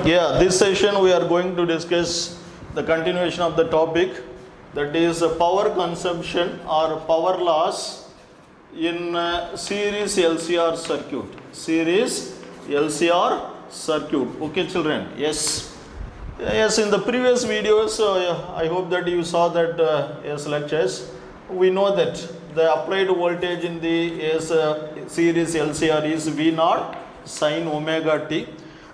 Yeah, this session we are going to discuss the continuation of the topic, that is power consumption or power loss in series LCR circuit. Series LCR circuit. Okay, children. Yes. Yes, in the previous videos, I hope that you saw that lectures. We know that the applied voltage in the series LCR is V naught sin omega t,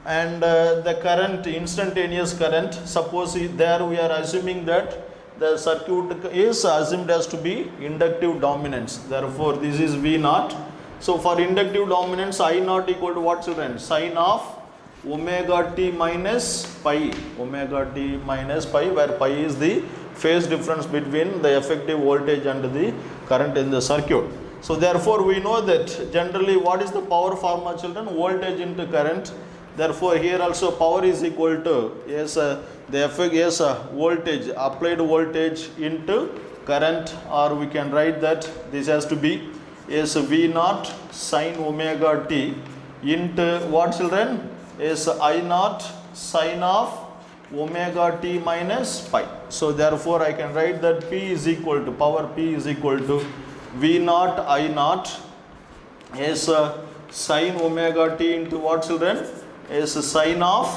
and the current, instantaneous current, suppose there we are assuming that the circuit is assumed as to be inductive dominance. Therefore, this is V naught. So, for inductive dominance, I naught equal to what, children? Sin of omega t minus pi. Omega t minus pi, where pi is the phase difference between the effective voltage and the current in the circuit. So, therefore, we know that generally what is the power formula, children? Voltage into current. Therefore, here also power is equal to the effect voltage, applied voltage into current, or we can write that this has to be V naught sin omega t into what, children? I naught sin of omega t minus pi. So, therefore, I can write that P is equal to, power P is equal to V naught I naught sin omega t into what, children? Sin of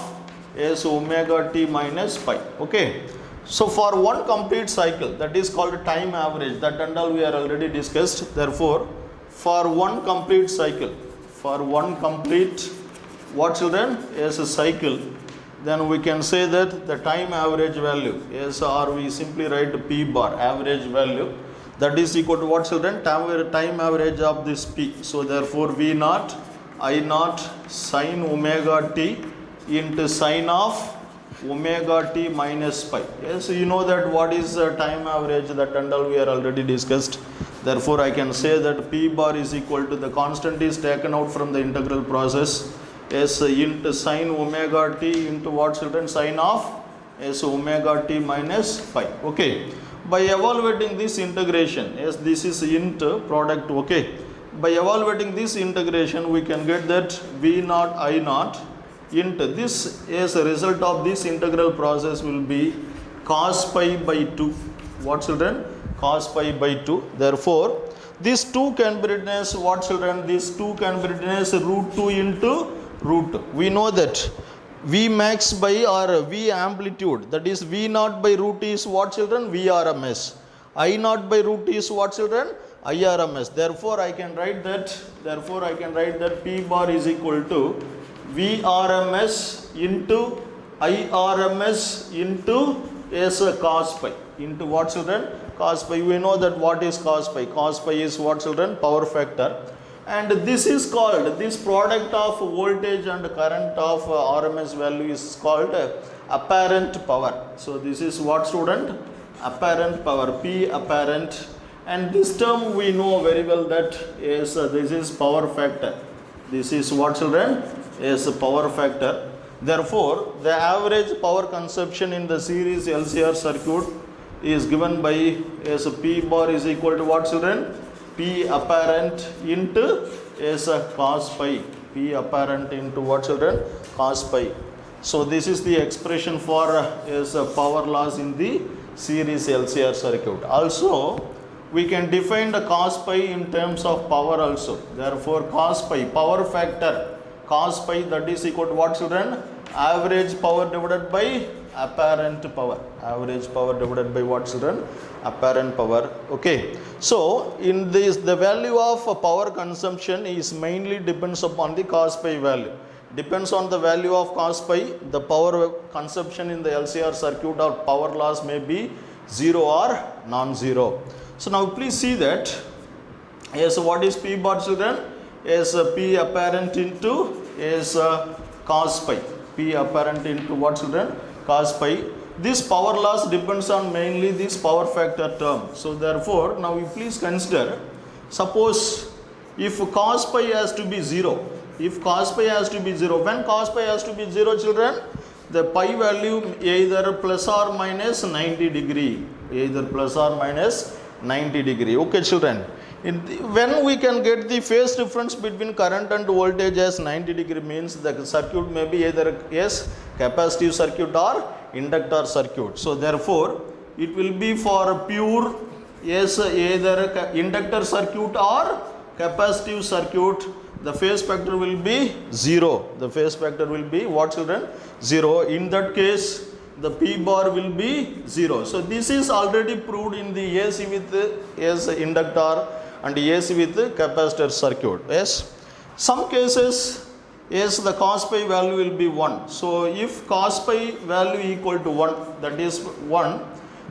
omega t minus pi. Okay. So, for one complete cycle, that is called time average, that and all we are already discussed. Therefore, for one complete cycle, what, children? A cycle, then we can say that the time average value or we simply write P bar, average value, that is equal to what, children? Time average of this P. So, therefore, V naught I naught sin omega t into sin of omega t minus pi. Yes, you know that what is time average, that and all we are already discussed. Therefore, I can say that P bar is equal to, the constant is taken out from the integral process, into sin omega t into what, children? Sin of omega t minus pi. Okay. By evaluating this integration, this is into product. Okay. By evaluating this integration, we can get that V naught I naught into this, as a result of this integral process, will be cos pi by 2. What, children? Cos pi by 2. Therefore, this 2 can be written as what, children? This 2 can be written as root 2 into root 2. We know that V max by or V amplitude, that is V naught by root is what, children? Vrms. I naught by root is what, children? IRMS. Therefore, I can write that P bar is equal to Vrms into IRMS into cos pi. Into what, children? Cos pi. We know that what is cos pi. Cos pi is what, children? Power factor. And this is called, this product of voltage and current of RMS value is called apparent power. So, this is what, student? Apparent power, P apparent. And this term we know very well that this is power factor. This is what, children? Is power factor. Therefore, the average power consumption in the series LCR circuit is given by P bar is equal to what, children? P apparent into cos pi. P apparent into what, children? Cos pi. So, this is the expression for power loss in the series LCR circuit. Also, we can define the cos pi in terms of power also. Therefore, cos pi, power factor, cos pi, that is equal to what, children? Average power divided by apparent power. Average power divided by what, children? Apparent power. Okay. So, in this, the value of power consumption is mainly depends upon the cos pi value. Depends on the value of cos pi, the power consumption in the LCR circuit or power loss may be 0 or non-zero. So, now please see that, what is P bar, children? P apparent into cos pi. P apparent into what, children? Cos pi. This power loss depends on mainly this power factor term. So, therefore, now you please consider, suppose if cos pi has to be 0, when cos pi has to be 0, children, the pi value either plus or minus 90 degree, Okay, children. When we can get the phase difference between current and voltage as 90 degree means the circuit may be either capacitive circuit or inductor circuit. So therefore it will be for pure either inductor circuit or capacitive circuit. The phase factor will be 0. The phase factor will be what, children? 0. In that case the P bar will be 0. So this is already proved in the AC with inductor and AC with capacitor circuit. Yes, some cases the cos pi value will be 1. So if cos pi value equal to 1, that is 1,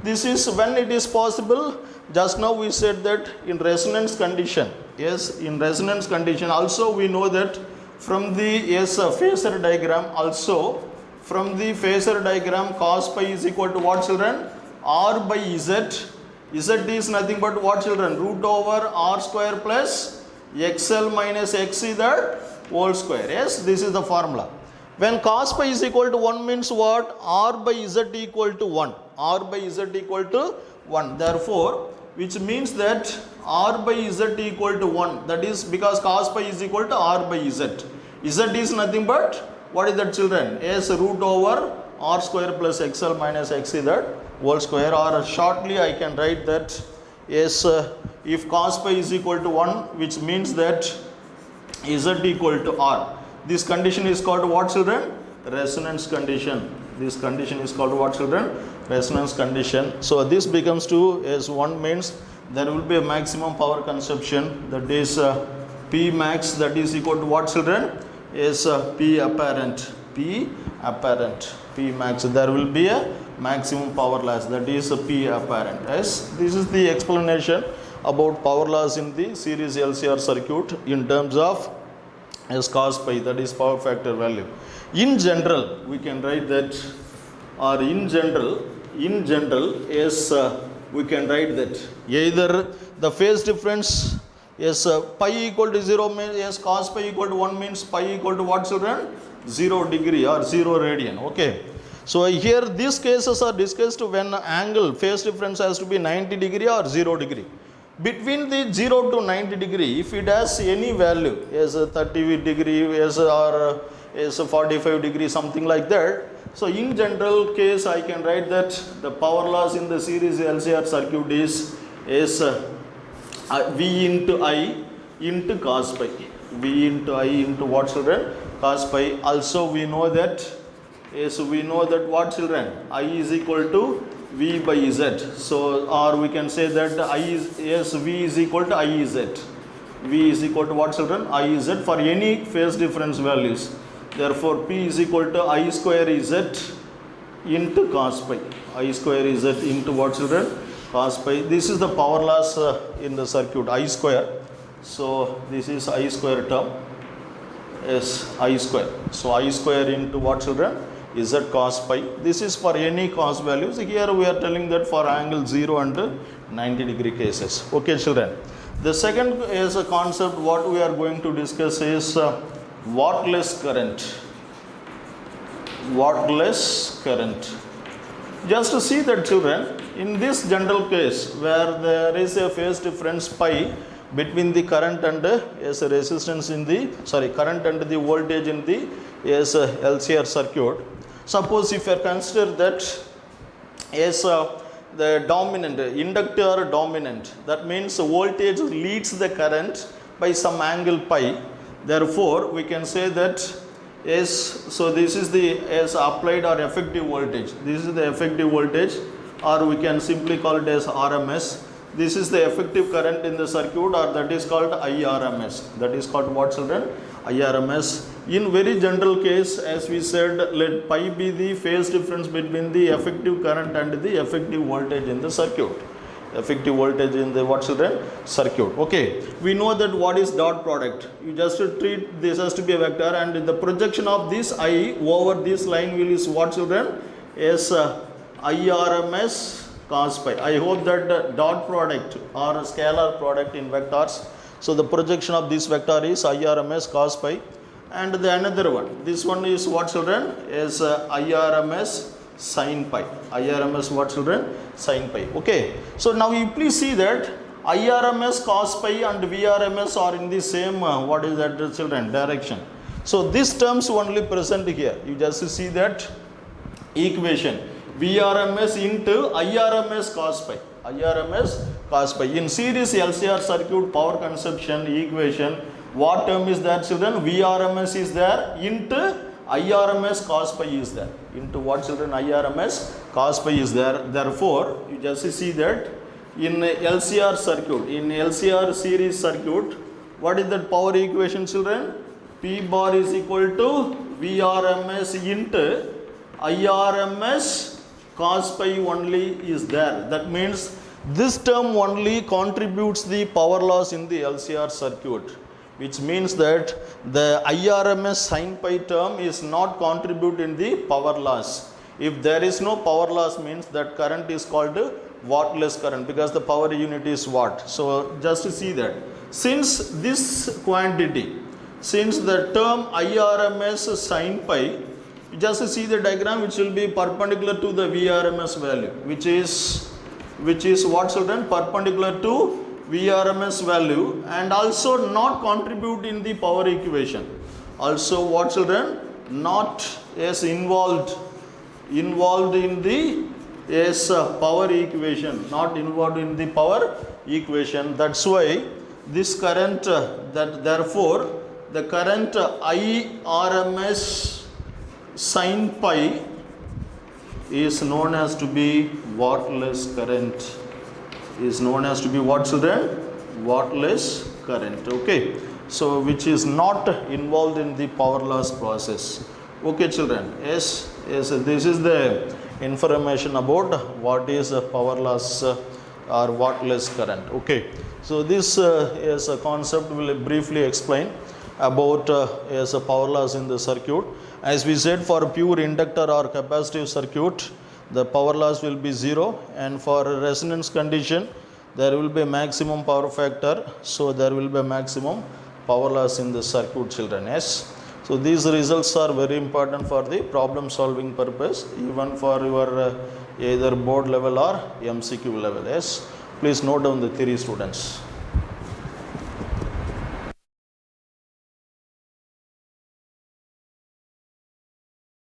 this is when it is possible. Just now we said that in resonance condition, in resonance condition also we know that from the phasor diagram, also from the phasor diagram cos pi is equal to what, children? R by Z. Z is nothing but what, children? Root over R square plus XL minus XC that whole square. Yes, this is the formula. When cos pi is equal to 1 means what? R by Z equal to 1. R by Z equal to 1. Therefore, which means that R by Z equal to 1. That is because cos pi is equal to R by Z. Z is nothing but what is that, children? Root over R square plus XL minus XC that whole square, or shortly I can write that if cos pi is equal to 1, which means that Z equal to R. This condition is called what, children? Resonance condition. This condition is called what, children? Resonance condition. So this becomes to S1 means there will be a maximum power consumption, that is P max, that is equal to what, children? P apparent. P apparent. P max. There will be a maximum power loss, that is P apparent. Yes, this is the explanation about power loss in the series LCR circuit in terms of cos pi, that is power factor value. In general, we can write that, or in general, we can write that either the phase difference pi equal to 0 means cos pi equal to 1 means pi equal to what, children? 0 degree or 0 radian. Okay. So here these cases are discussed when angle phase difference has to be 90 degree or 0 degree. Between the 0 to 90 degree, if it has any value 30 degree or 45 degree, something like that. So in general case I can write that the power loss in the series LCR circuit is V into I into cos pi. V into I into what, children? Cos pi. Also we know that what, children? I is equal to V by Z. So or we can say that I is V is equal to I Z. V is equal to what, children? I Z for any phase difference values. Therefore P is equal to I square Z into cos pi. I square Z into what, children? Cos pi. This is the power loss in the circuit, I square. So this is I square term. I square. So I square into what, children? Z cos pi. This is for any cos values. Here we are telling that for angle 0 and 90 degree cases. Okay, children. The second is a concept what we are going to discuss is wordless current. Wordless current. Just to see that, children, in this general case where there is a phase difference pi between the current and resistance in the current and the voltage in the LCR circuit. Suppose if you consider that the dominant inductor dominant, that means voltage leads the current by some angle pi. Therefore we can say that so this is the applied or effective voltage. This is the effective voltage, or we can simply call it as RMS. This is the effective current in the circuit, or that is called IRMS. That is called what, children? IRMS. In very general case, as we said, let pi be the phase difference between the effective current and the effective voltage in the circuit. Effective voltage in the what, children? Circuit. Okay. We know that what is dot product. You just treat this as to be a vector, and the projection of this I over this line will is what, children? Is IRMS cos pi. I hope that dot product or scalar product in vectors. So the projection of this vector is IRMS cos pi. And the another one, this one is what, children? Is IRMS sin pi. IRMS what, children? Sin pi. Okay. So now you please see that IRMS cos pi and VRMS are in the same, what is that children, direction. So these terms only present here. You just see that equation, VRMS into IRMS cos pi. IRMS cos pi. In series LCR circuit power consumption equation, what term is there children? VRMS is there into IRMS cos pi is there. Into what children? IRMS cos pi is there. Therefore, you just see that in LCR circuit, in LCR series circuit, what is that power equation children? P bar is equal to VRMS into IRMS cos pi only is there. That means this term only contributes the power loss in the LCR circuit, which means that the IRMS sin pi term is not contribute in the power loss. If there is no power loss, means that current is called wattless current, because the power unit is watt. So just to see that, since this quantity, since the term IRMS sin pi, just see the diagram, which will be perpendicular to the VRMS value, which is what children? Perpendicular to VRMS value, and also not contribute in the power equation. Also what children? Not as involved in the power equation, not involved in the power equation. That's why this current, therefore the current IRMS sin pi is known as to be wattless current. Is known as to be what children? Wattless current. Okay, so which is not involved in the power loss process. Okay children, yes, this is the information about what is a power loss or wattless current. Okay, so this is a concept will briefly explain about as a power loss in the circuit. As we said, for pure inductor or capacitive circuit, the power loss will be 0, and for resonance condition there will be a maximum power factor, so there will be a maximum power loss in the circuit children. Yes, so these results are very important for the problem solving purpose, even for your either board level or MCQ level. Yes, please note down the theory students.